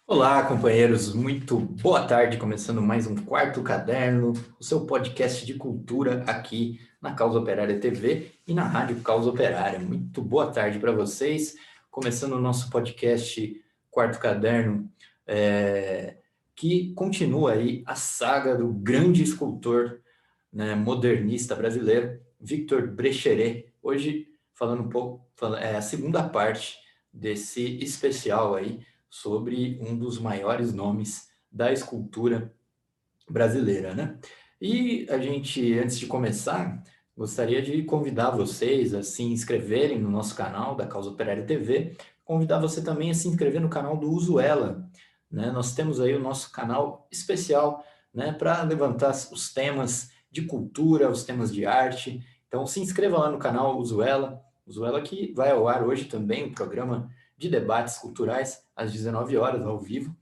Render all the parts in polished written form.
Olá, companheiros, muito boa tarde, começando mais um Quarto Caderno, o seu podcast de cultura aqui na Causa Operária TV e na Rádio Causa Operária. Muito boa tarde para vocês, começando o nosso podcast Quarto Caderno, que continua aí a saga do grande escultor, né, modernista brasileiro, Victor Brecheret. Hoje, falando um pouco, a segunda parte desse especial aí, sobre um dos maiores nomes da escultura brasileira, né? E a gente, antes de começar, gostaria de convidar vocês a se inscreverem no nosso canal da Causa Operária TV, convidar você também a se inscrever no canal do Usuela, né? Nós temos aí o nosso canal especial, né, para levantar os temas de cultura, os temas de arte. Então se inscreva lá no canal Usuela, Usuela que vai ao ar hoje também, um programa de debates culturais às 19 horas, ao vivo.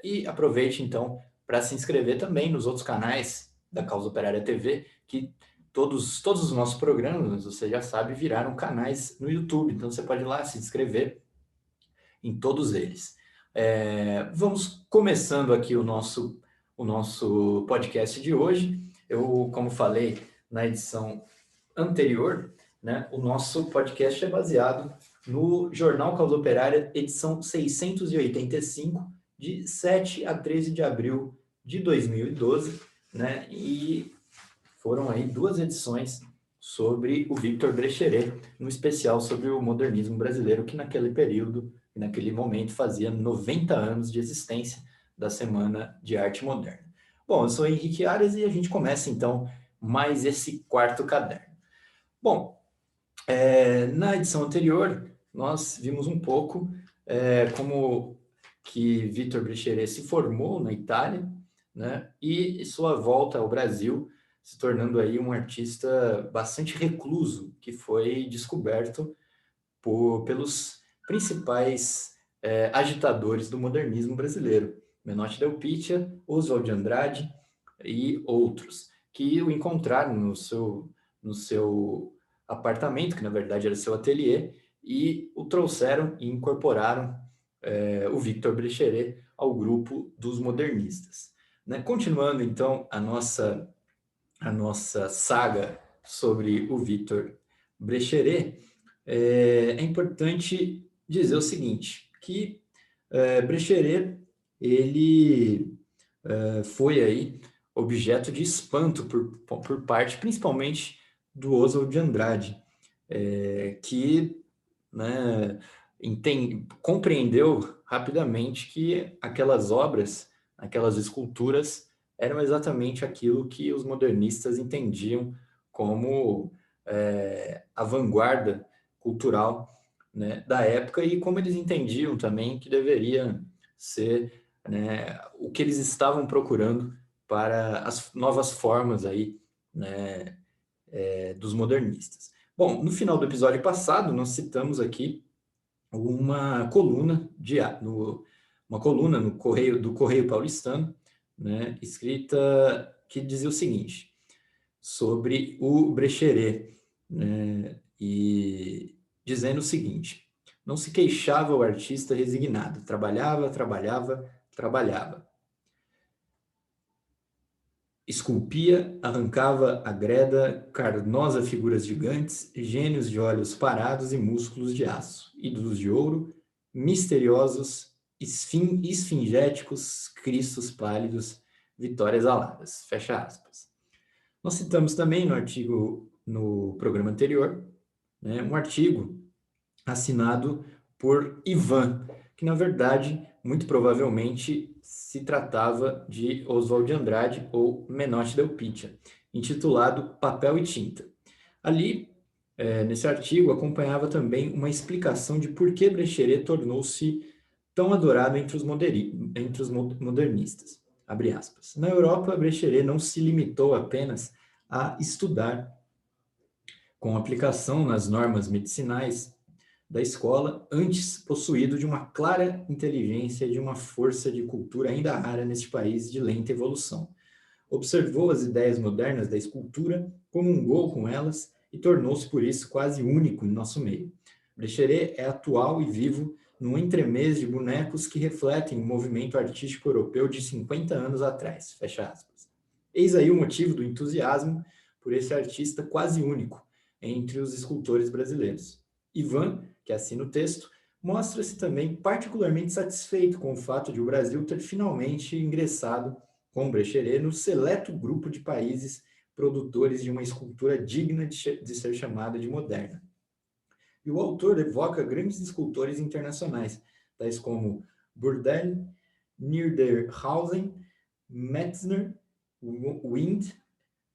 E aproveite então para se inscrever também nos outros canais da Causa Operária TV, que todos os nossos programas, você já sabe, viraram canais no YouTube. Então você pode ir lá se inscrever em todos eles. Vamos começando aqui o nosso podcast de hoje. Eu, como falei na edição anterior, né, o nosso podcast é baseado no Jornal Causa Operária, edição 685, de 7 a 13 de abril de 2012, né, e foram aí duas edições sobre o Victor Brecheret, um especial sobre o modernismo brasileiro, que naquele período, naquele momento, fazia 90 anos de existência da Semana de Arte Moderna. Bom, eu sou Henrique Arias e a gente começa então mais esse quarto caderno. Bom, na edição anterior, nós vimos um pouco como que Victor Brecheret se formou na Itália, né, e sua volta ao Brasil, se tornando aí um artista bastante recluso, que foi descoberto pelos principais agitadores do modernismo brasileiro, Menotti Del Pitta, Oswald de Andrade e outros, que o encontraram no seu apartamento, que na verdade era seu ateliê, e o trouxeram e incorporaram o Victor Brecheret ao grupo dos modernistas. Né? Continuando então a nossa saga sobre o Victor Brecheret, é importante dizer o seguinte, que Brecheret, ele foi aí objeto de espanto por parte, principalmente, do Oswald de Andrade, que, né, compreendeu rapidamente que aquelas obras, aquelas esculturas, eram exatamente aquilo que os modernistas entendiam como a vanguarda cultural, né, da época, e como eles entendiam também que deveria ser, né, o que eles estavam procurando para as novas formas aí, né, dos modernistas. Bom, no final do episódio passado, nós citamos aqui uma coluna uma coluna no Correio Paulistano, né, escrita, que dizia o seguinte sobre o Brecheret, né, e dizendo o seguinte: não se queixava o artista resignado, trabalhava, trabalhava, trabalhava. Esculpia, arrancava a greda, carnosa figuras gigantes, gênios de olhos parados e músculos de aço, ídolos de ouro, misteriosos, esfingéticos, cristos pálidos, vitórias aladas. Fecha aspas. Nós citamos também no programa anterior, né, um artigo assinado por Ivan, que na verdade, muito provavelmente, se tratava de Oswald de Andrade ou Menotti Del Pitta, intitulado Papel e Tinta. Ali, nesse artigo, acompanhava também uma explicação de por que Brecheret tornou-se tão adorado entre os modernistas. Abre aspas. Na Europa, Brecheret não se limitou apenas a estudar com aplicação nas normas medicinais da escola, antes possuído de uma clara inteligência e de uma força de cultura ainda rara neste país de lenta evolução. Observou as ideias modernas da escultura, comungou com elas e tornou-se por isso quase único em nosso meio. Brecheret é atual e vivo num entremês de bonecos que refletem o movimento artístico europeu de 50 anos atrás, fecha aspas. Eis aí o motivo do entusiasmo por esse artista quase único entre os escultores brasileiros. Ivan, que assina o texto, mostra-se também particularmente satisfeito com o fato de o Brasil ter finalmente ingressado com Brecheret no seleto grupo de países produtores de uma escultura digna de ser chamada de moderna. E o autor evoca grandes escultores internacionais, tais como Bourdelle, Niederhausen, Metzner, Wind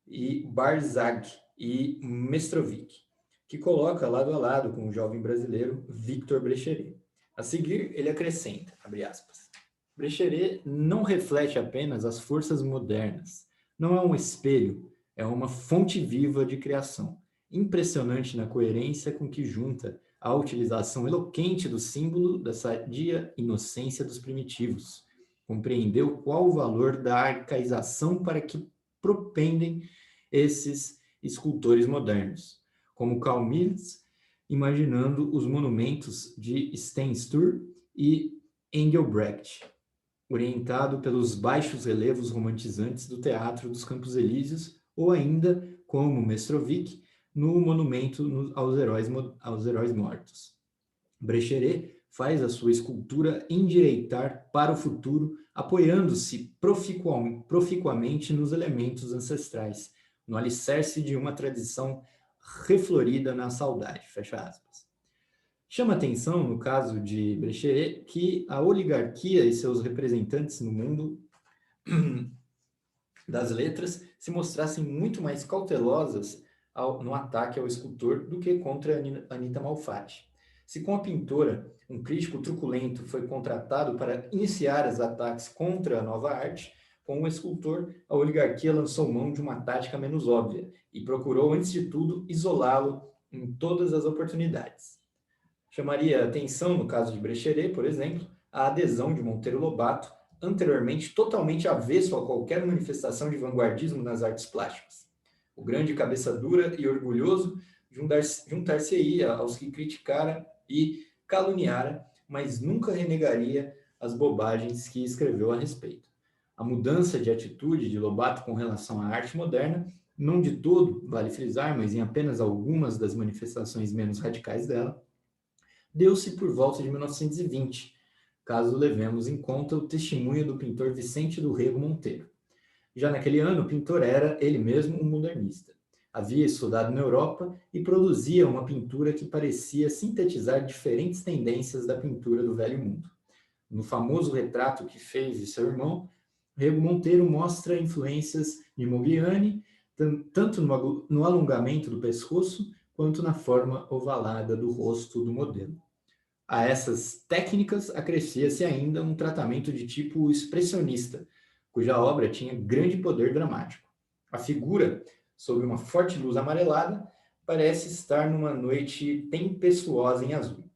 e Barzag e Mestrovic, que coloca lado a lado com o jovem brasileiro Victor Brecheret. A seguir, ele acrescenta, abre aspas, Brecheret não reflete apenas as forças modernas, não é um espelho, é uma fonte viva de criação, impressionante na coerência com que junta a utilização eloquente do símbolo da sadia inocência dos primitivos. Compreendeu qual o valor da arcaização para que propendem esses escultores modernos, como Carl Mills, imaginando os monumentos de Stenstur e Engelbrecht, orientado pelos baixos relevos romantizantes do Teatro dos Campos Elíseos, ou ainda, como Mestrovic, no monumento aos heróis mortos. Brecheret faz a sua escultura endireitar para o futuro, apoiando-se proficuamente nos elementos ancestrais, no alicerce de uma tradição reflorida na saudade, fecha aspas. Chama atenção, no caso de Brecheret, que a oligarquia e seus representantes no mundo das letras se mostrassem muito mais cautelosas no ataque ao escultor do que contra Anita Malfatti. Se com a pintora, um crítico truculento foi contratado para iniciar os ataques contra a nova arte, com o escultor, a oligarquia lançou mão de uma tática menos óbvia e procurou, antes de tudo, isolá-lo em todas as oportunidades. Chamaria atenção, no caso de Brecheret, por exemplo, a adesão de Monteiro Lobato, anteriormente totalmente avesso a qualquer manifestação de vanguardismo nas artes plásticas. O grande cabeça dura e orgulhoso juntar-se-ia aos que criticara e caluniara, mas nunca renegaria as bobagens que escreveu a respeito. A mudança de atitude de Lobato com relação à arte moderna, não de todo, vale frisar, mas em apenas algumas das manifestações menos radicais dela, deu-se por volta de 1920, caso levemos em conta o testemunho do pintor Vicente do Rego Monteiro. Já naquele ano, o pintor era, ele mesmo, um modernista. Havia estudado na Europa e produzia uma pintura que parecia sintetizar diferentes tendências da pintura do Velho Mundo. No famoso retrato que fez de seu irmão, Rego Monteiro mostra influências de Modigliani, tanto no alongamento do pescoço, quanto na forma ovalada do rosto do modelo. A essas técnicas acrescia-se ainda um tratamento de tipo expressionista, cuja obra tinha grande poder dramático. A figura, sob uma forte luz amarelada, parece estar numa noite tempestuosa em azul.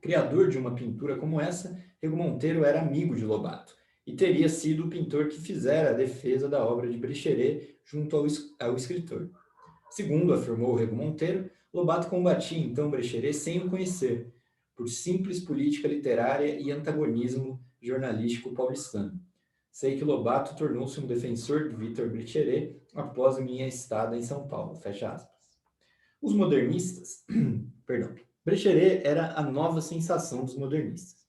Criador de uma pintura como essa, Rego Monteiro era amigo de Lobato e teria sido o pintor que fizera a defesa da obra de Brecheret junto ao escritor. Segundo afirmou Rego Monteiro, Lobato combatia então Brecheret sem o conhecer, por simples política literária e antagonismo jornalístico paulistano. Sei que Lobato tornou-se um defensor de Victor Brecheret após minha estada em São Paulo, fecha aspas. Os modernistas, Brecheret era a nova sensação dos modernistas.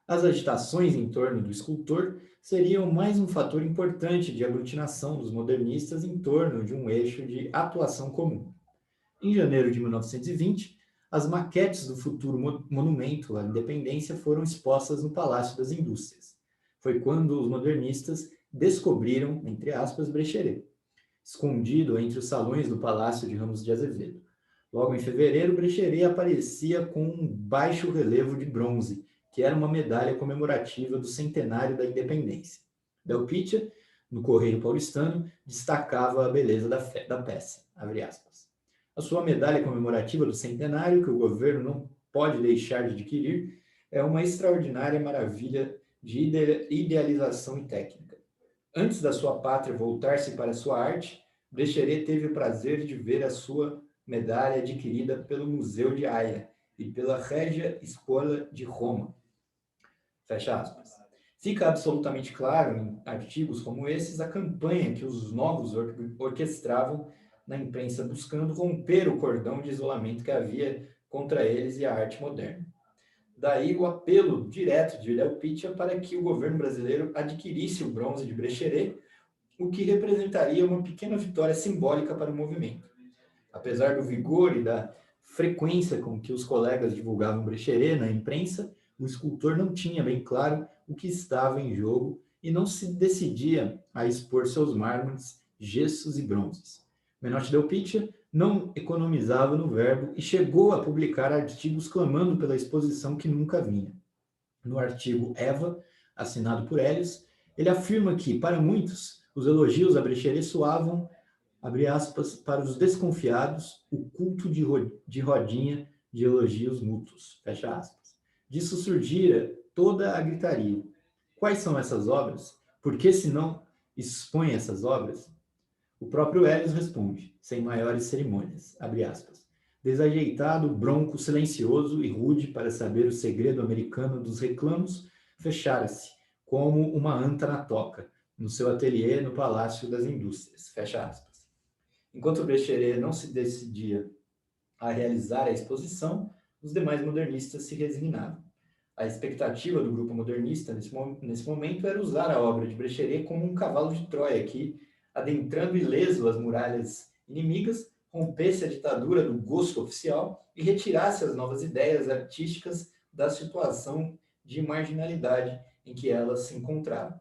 As agitações em torno do escultor seriam mais um fator importante de aglutinação dos modernistas em torno de um eixo de atuação comum. Em janeiro de 1920, as maquetes do futuro monumento à independência foram expostas no Palácio das Indústrias. Foi quando os modernistas descobriram, entre aspas, Brecheret, escondido entre os salões do Palácio de Ramos de Azevedo. Logo em fevereiro, Brecheret aparecia com um baixo relevo de bronze, que era uma medalha comemorativa do centenário da independência. Belpitia, no Correio Paulistano, destacava a beleza da peça, abre aspas. A sua medalha comemorativa do centenário, que o governo não pode deixar de adquirir, é uma extraordinária maravilha de idealização e técnica. Antes da sua pátria voltar-se para a sua arte, Brecheret teve o prazer de ver a sua medalha adquirida pelo Museu de Haia, e pela régia escola de Roma. Fecha aspas. Fica absolutamente claro em artigos como esses a campanha que os novos orquestravam na imprensa buscando romper o cordão de isolamento que havia contra eles e a arte moderna. Daí o apelo direto de Léo Pitia para que o governo brasileiro adquirisse o bronze de Brecheret, o que representaria uma pequena vitória simbólica para o movimento. Apesar do vigor e da frequência com que os colegas divulgavam Brecheret na imprensa, o escultor não tinha bem claro o que estava em jogo e não se decidia a expor seus mármores, gessos e bronzes. Menotti Del Pitta não economizava no verbo e chegou a publicar artigos clamando pela exposição que nunca vinha. No artigo Eva, assinado por Hélios, ele afirma que, para muitos, os elogios a Brecheret soavam, abre aspas, para os desconfiados, o culto de rodinha de elogios mútuos, fecha aspas. Disso surgira toda a gritaria. Quais são essas obras? Por que se não expõe essas obras? O próprio Hélios responde, sem maiores cerimônias, abre aspas. Desajeitado, bronco, silencioso e rude para saber o segredo americano dos reclamos, fechara-se, como uma anta na toca, no seu ateliê no Palácio das Indústrias, fecha aspas. Enquanto Brecheret não se decidia a realizar a exposição, os demais modernistas se resignavam. A expectativa do grupo modernista nesse momento era usar a obra de Brecheret como um cavalo de Troia que, adentrando ileso as muralhas inimigas, rompesse a ditadura do gosto oficial e retirasse as novas ideias artísticas da situação de marginalidade em que elas se encontravam.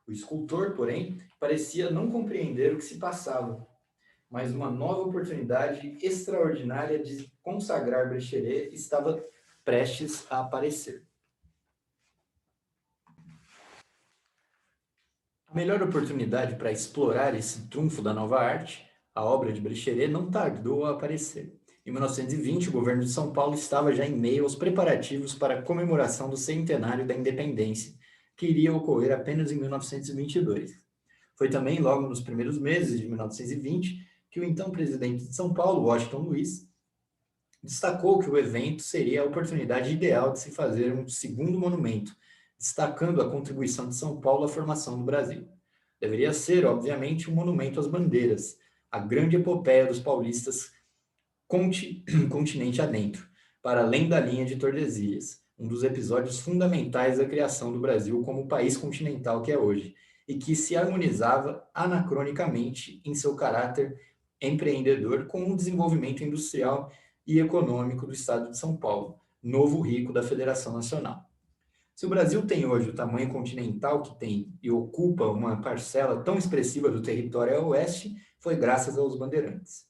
O escultor, porém, parecia não compreender o que se passava, mas uma nova oportunidade extraordinária de consagrar Brecheret estava prestes a aparecer. A melhor oportunidade para explorar esse trunfo da nova arte, a obra de Brecheret, não tardou a aparecer. Em 1920, o governo de São Paulo estava já em meio aos preparativos para a comemoração do centenário da independência, que iria ocorrer apenas em 1922. Foi também logo nos primeiros meses de 1920 que o então presidente de São Paulo, Washington Luiz, destacou que o evento seria a oportunidade ideal de se fazer um segundo monumento, destacando a contribuição de São Paulo à formação do Brasil. Deveria ser, obviamente, um monumento às bandeiras, a grande epopeia dos paulistas continente adentro, para além da linha de Tordesilhas, um dos episódios fundamentais da criação do Brasil como país continental que é hoje, e que se harmonizava anacronicamente em seu caráter empreendedor com o desenvolvimento industrial e econômico do Estado de São Paulo, novo rico da Federação Nacional. Se o Brasil tem hoje o tamanho continental que tem e ocupa uma parcela tão expressiva do território a oeste, foi graças aos bandeirantes.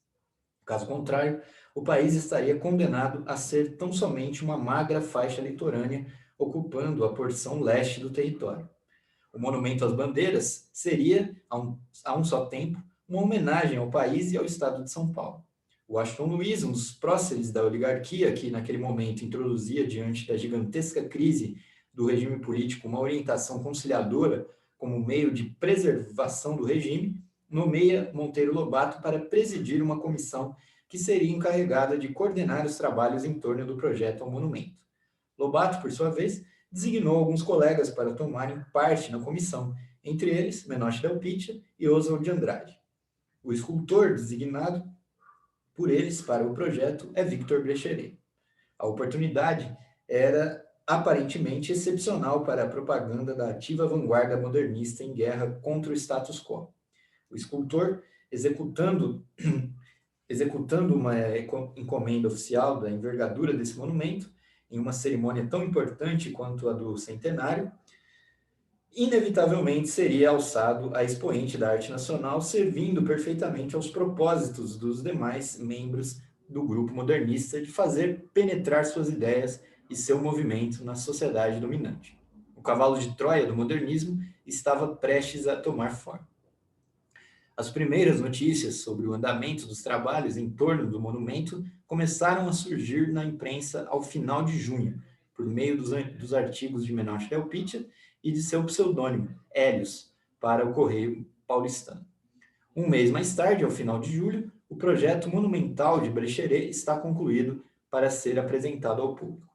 Caso contrário, o país estaria condenado a ser tão somente uma magra faixa litorânea ocupando a porção leste do território. O monumento às bandeiras seria, a um só tempo, uma homenagem ao país e ao Estado de São Paulo. O Washington Luiz, um dos próceres da oligarquia que naquele momento introduzia diante da gigantesca crise do regime político uma orientação conciliadora como meio de preservação do regime, nomeia Monteiro Lobato para presidir uma comissão que seria encarregada de coordenar os trabalhos em torno do projeto ao monumento. Lobato, por sua vez, designou alguns colegas para tomarem parte na comissão, entre eles Menotti Del Pitta e Oswald de Andrade. O escultor designado por eles para o projeto é Victor Brecheret. A oportunidade era aparentemente excepcional para a propaganda da ativa vanguarda modernista em guerra contra o status quo. O escultor, executando uma encomenda oficial da envergadura desse monumento, em uma cerimônia tão importante quanto a do centenário, inevitavelmente seria alçado a expoente da arte nacional, servindo perfeitamente aos propósitos dos demais membros do grupo modernista de fazer penetrar suas ideias e seu movimento na sociedade dominante. O cavalo de Troia do modernismo estava prestes a tomar forma. As primeiras notícias sobre o andamento dos trabalhos em torno do monumento começaram a surgir na imprensa ao final de junho, por meio dos artigos de Menotti Del Pitta e de seu pseudônimo, Hélios, para o Correio Paulistano. Um mês mais tarde, ao final de julho, o projeto monumental de Brecheret está concluído para ser apresentado ao público.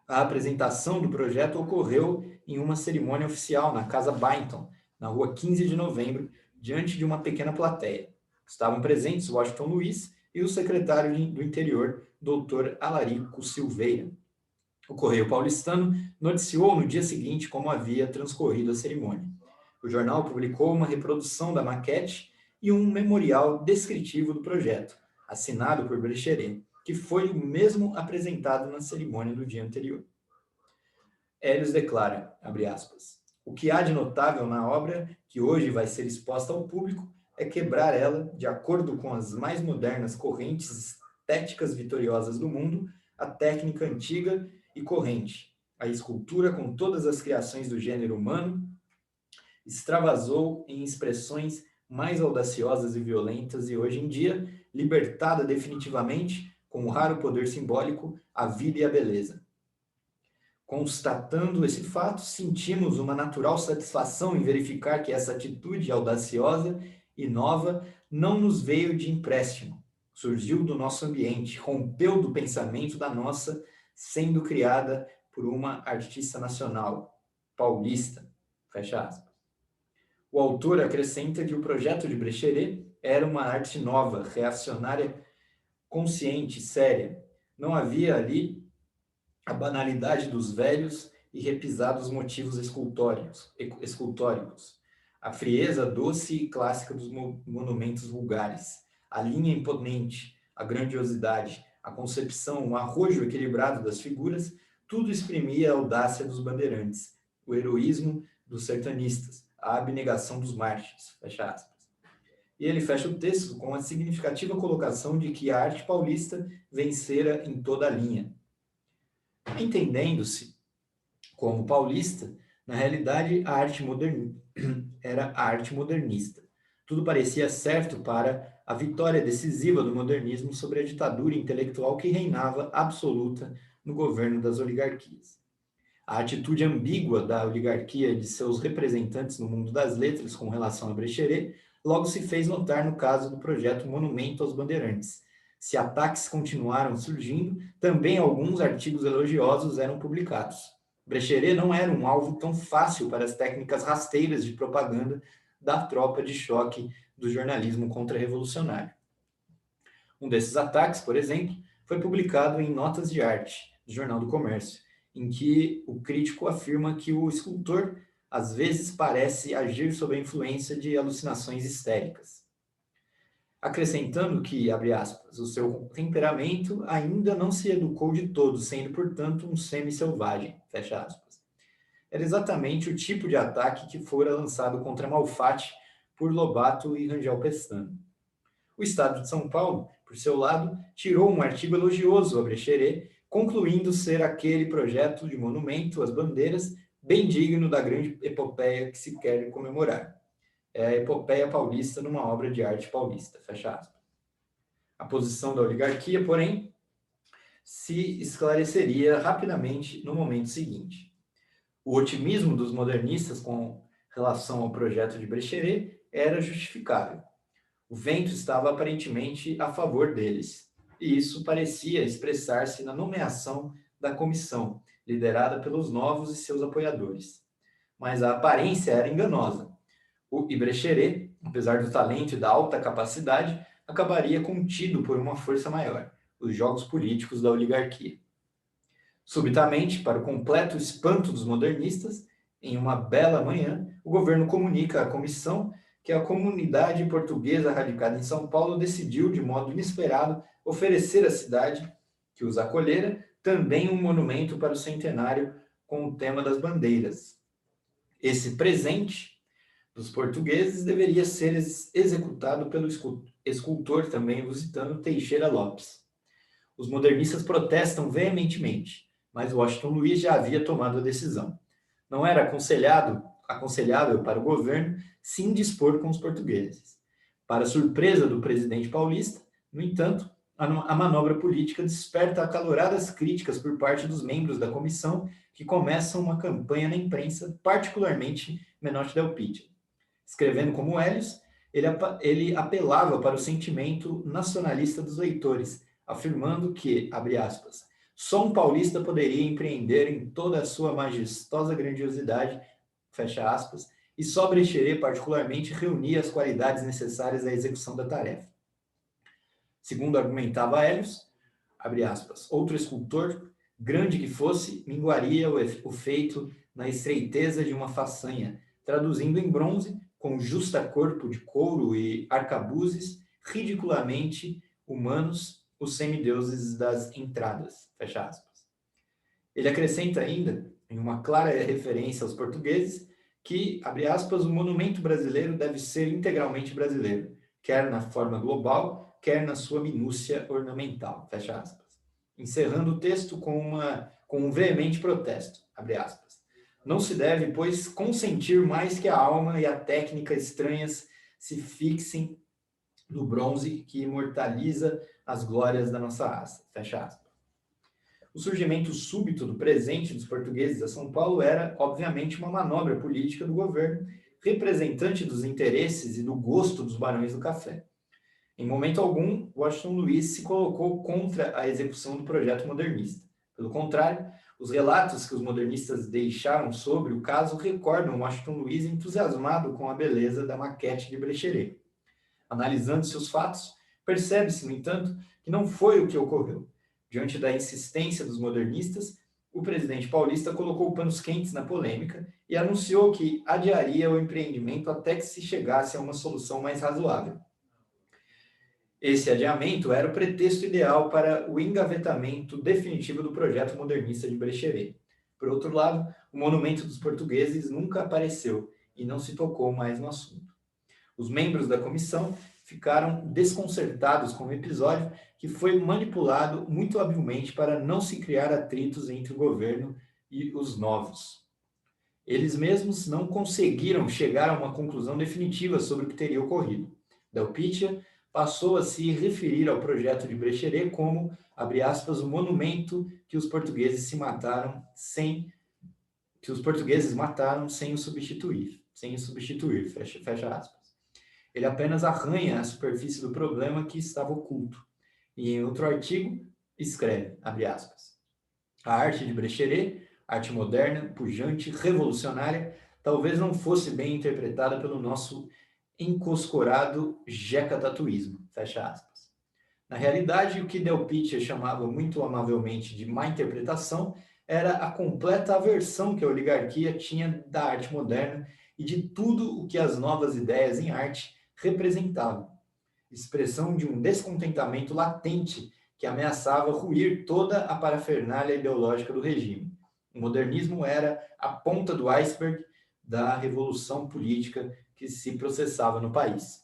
A apresentação do projeto ocorreu em uma cerimônia oficial na Casa Byington, na rua 15 de novembro, diante de uma pequena plateia. Estavam presentes Washington Luiz e o secretário do Interior, Dr. Alarico Silveira. O Correio Paulistano noticiou no dia seguinte como havia transcorrido a cerimônia. O jornal publicou uma reprodução da maquete e um memorial descritivo do projeto, assinado por Brecheret, que foi o mesmo apresentado na cerimônia do dia anterior. Hélios declara, abre aspas, o que há de notável na obra, que hoje vai ser exposta ao público, é quebrar ela, de acordo com as mais modernas correntes estéticas vitoriosas do mundo, a técnica antiga e corrente. A escultura, com todas as criações do gênero humano, extravasou em expressões mais audaciosas e violentas e, hoje em dia, libertada definitivamente, com o raro poder simbólico, a vida e a beleza. Constatando esse fato, sentimos uma natural satisfação em verificar que essa atitude audaciosa e nova não nos veio de empréstimo, surgiu do nosso ambiente, rompeu do pensamento da nossa, sendo criada por uma artista nacional, paulista, fecha aspas. O autor acrescenta que o projeto de Brecheret era uma arte nova, reacionária, consciente, séria. Não havia ali a banalidade dos velhos e repisados motivos escultóricos, a frieza doce e clássica dos monumentos vulgares, a linha imponente, a grandiosidade, a concepção, o arrojo equilibrado das figuras, tudo exprimia a audácia dos bandeirantes, o heroísmo dos sertanistas, a abnegação dos mártires, fecha aspas. E ele fecha o texto com a significativa colocação de que a arte paulista vencera em toda a linha. Entendendo-se como paulista, na realidade a arte era a arte modernista. Tudo parecia certo para a vitória decisiva do modernismo sobre a ditadura intelectual que reinava absoluta no governo das oligarquias. A atitude ambígua da oligarquia e de seus representantes no mundo das letras com relação a Brecheret logo se fez notar no caso do projeto Monumento aos Bandeirantes. Se ataques continuaram surgindo, também alguns artigos elogiosos eram publicados. Brecheret não era um alvo tão fácil para as técnicas rasteiras de propaganda da tropa de choque do jornalismo contra-revolucionário. Um desses ataques, por exemplo, foi publicado em Notas de Arte, do Jornal do Comércio, em que o crítico afirma que o escultor às vezes parece agir sob a influência de alucinações histéricas. Acrescentando que, abre aspas, o seu temperamento ainda não se educou de todo, sendo, portanto, um semi-selvagem, fecha aspas. Era exatamente o tipo de ataque que fora lançado contra Malfatti por Lobato e Rangel Pestana. O Estado de São Paulo, por seu lado, tirou um artigo elogioso a Brecheret, concluindo ser aquele projeto de monumento às bandeiras bem digno da grande epopeia que se quer comemorar. É a epopeia paulista numa obra de arte paulista, fecha aspas. A posição da oligarquia, porém, se esclareceria rapidamente no momento seguinte. O otimismo dos modernistas com relação ao projeto de Brecheret era justificável. O vento estava aparentemente a favor deles, e isso parecia expressar-se na nomeação da comissão, liderada pelos novos e seus apoiadores. Mas a aparência era enganosa. O Brecheret, apesar do talento e da alta capacidade, acabaria contido por uma força maior, os jogos políticos da oligarquia. Subitamente, para o completo espanto dos modernistas, em uma bela manhã, o governo comunica à comissão que a comunidade portuguesa radicada em São Paulo decidiu, de modo inesperado, oferecer à cidade, que os acolhera, também um monumento para o centenário com o tema das bandeiras. Esse presente dos portugueses deveria ser executado pelo escultor também lusitano Teixeira Lopes. Os modernistas protestam veementemente, mas Washington Luiz já havia tomado a decisão. Não era aconselhável para o governo se indispor com os portugueses. Para surpresa do presidente paulista, no entanto, a manobra política desperta acaloradas críticas por parte dos membros da comissão que começam uma campanha na imprensa, particularmente Menotti Del Pitta. Escrevendo como Hélios, ele apelava para o sentimento nacionalista dos leitores, afirmando que, abre aspas, só um paulista poderia empreender em toda a sua majestosa grandiosidade, fecha aspas, e só Brecheret particularmente reunia as qualidades necessárias à execução da tarefa. Segundo argumentava Hélios, abre aspas, outro escultor, grande que fosse, minguaria o feito na estreiteza de uma façanha, traduzindo em bronze, com justa corpo de couro e arcabuzes, ridiculamente humanos, os semideuses das entradas, fecha aspas. Ele acrescenta ainda, em uma clara referência aos portugueses, que, abre aspas, o monumento brasileiro deve ser integralmente brasileiro, quer na forma global, quer na sua minúcia ornamental, fecha aspas. Encerrando o texto com um veemente protesto, abre aspas. Não se deve, pois, consentir mais que a alma e a técnica estranhas se fixem no bronze que imortaliza as glórias da nossa raça, fecha aspas. O surgimento súbito do presente dos portugueses a São Paulo era, obviamente, uma manobra política do governo, representante dos interesses e do gosto dos barões do café. Em momento algum, Washington Luiz se colocou contra a execução do projeto modernista. Pelo contrário, os relatos que os modernistas deixaram sobre o caso recordam Washington Luiz entusiasmado com a beleza da maquete de Brecheret. Analisando-se os fatos, percebe-se, no entanto, que não foi o que ocorreu. Diante da insistência dos modernistas, o presidente paulista colocou panos quentes na polêmica e anunciou que adiaria o empreendimento até que se chegasse a uma solução mais razoável. Esse adiamento era o pretexto ideal para o engavetamento definitivo do projeto modernista de Brecheret. Por outro lado, o monumento dos portugueses nunca apareceu e não se tocou mais no assunto. Os membros da comissão ficaram desconcertados com o episódio, que foi manipulado muito habilmente para não se criar atritos entre o governo e os novos. Eles mesmos não conseguiram chegar a uma conclusão definitiva sobre o que teria ocorrido. Delpitia passou a se referir ao projeto de Brecheret como, abre aspas, o monumento que os portugueses mataram sem o substituir, fecha aspas. Ele apenas arranha a superfície do problema que estava oculto. E em outro artigo, escreve, abre aspas, a arte de Brecheret, arte moderna, pujante, revolucionária, talvez não fosse bem interpretada pelo nosso encoscorado jecatatuísmo, fecha aspas. Na realidade, o que Delpitia chamava muito amavelmente de má interpretação era a completa aversão que a oligarquia tinha da arte moderna e de tudo o que as novas ideias em arte representavam, expressão de um descontentamento latente que ameaçava ruir toda a parafernália ideológica do regime. O modernismo era a ponta do iceberg da revolução política que se processava no país.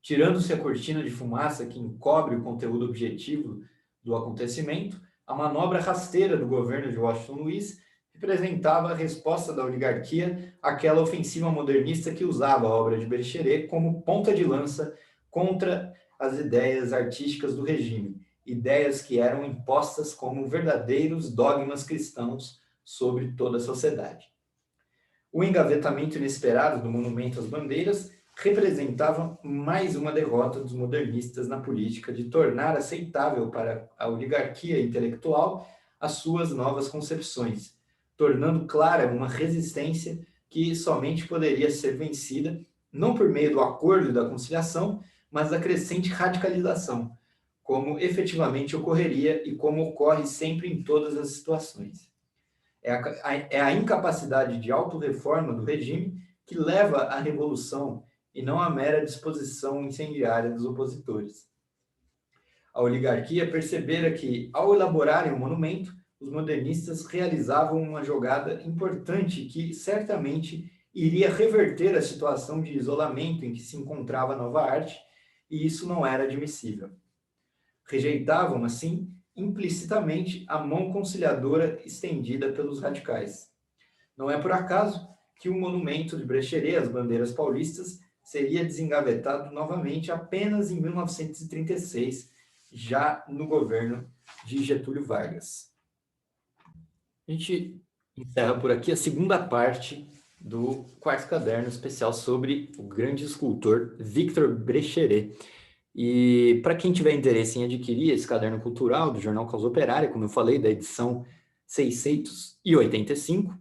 Tirando-se a cortina de fumaça que encobre o conteúdo objetivo do acontecimento, a manobra rasteira do governo de Washington Luiz representava a resposta da oligarquia àquela ofensiva modernista que usava a obra de Brecheret como ponta de lança contra as ideias artísticas do regime, ideias que eram impostas como verdadeiros dogmas cristãos sobre toda a sociedade. O engavetamento inesperado do monumento às bandeiras representava mais uma derrota dos modernistas na política de tornar aceitável para a oligarquia intelectual as suas novas concepções, tornando clara uma resistência que somente poderia ser vencida não por meio do acordo e da conciliação, mas da crescente radicalização, como efetivamente ocorreria e como ocorre sempre em todas as situações. É a incapacidade de autorreforma do regime que leva à revolução e não a mera disposição incendiária dos opositores. A oligarquia percebera que, ao elaborarem o monumento, os modernistas realizavam uma jogada importante que, certamente, iria reverter a situação de isolamento em que se encontrava a nova arte, e isso não era admissível. Rejeitavam, assim, implicitamente a mão conciliadora estendida pelos radicais. Não é por acaso que o monumento de Brecheret às bandeiras paulistas seria desengavetado novamente apenas em 1936, já no governo de Getúlio Vargas. A gente encerra por aqui a segunda parte do quarto caderno especial sobre o grande escultor Victor Brecheret. E para quem tiver interesse em adquirir esse caderno cultural do Jornal Causa Operária, como eu falei, da edição 685,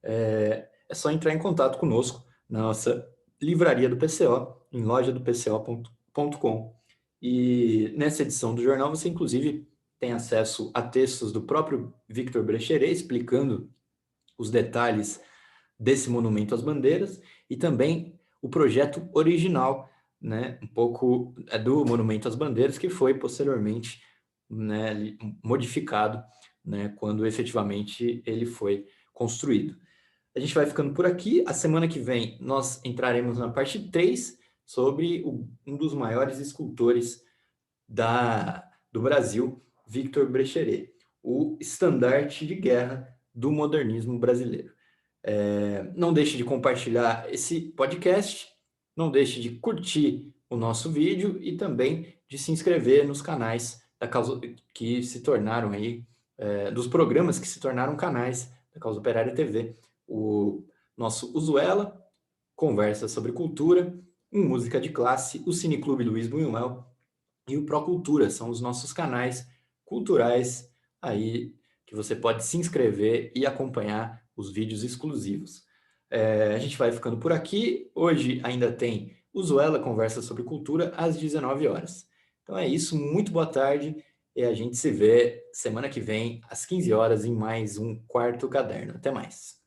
é só entrar em contato conosco na nossa livraria do PCO, em lojadopco.com. E nessa edição do jornal você, inclusive, tem acesso a textos do próprio Victor Brecheret explicando os detalhes desse monumento às bandeiras e também o projeto original, né, um pouco do monumento às bandeiras, que foi posteriormente, né, modificado, né, quando efetivamente ele foi construído. A gente vai ficando por aqui. A semana que vem nós entraremos na parte 3 sobre um dos maiores escultores do Brasil, Victor Brecheret, o estandarte de guerra do modernismo brasileiro. Não deixe de compartilhar esse podcast, não deixe de curtir o nosso vídeo e também de se inscrever nos canais que se tornaram aí, dos programas que se tornaram canais da Causa Operária TV. O nosso Usuela, Conversa sobre Cultura, um Música de Classe, o Cineclube Luiz Buñuel e o Procultura. São os nossos canais culturais aí que você pode se inscrever e acompanhar os vídeos exclusivos. A gente vai ficando por aqui. Hoje ainda tem Usuela Conversa sobre Cultura às 19 horas. Então é isso, muito boa tarde e a gente se vê semana que vem às 15 horas em mais um Quarto Caderno. Até mais.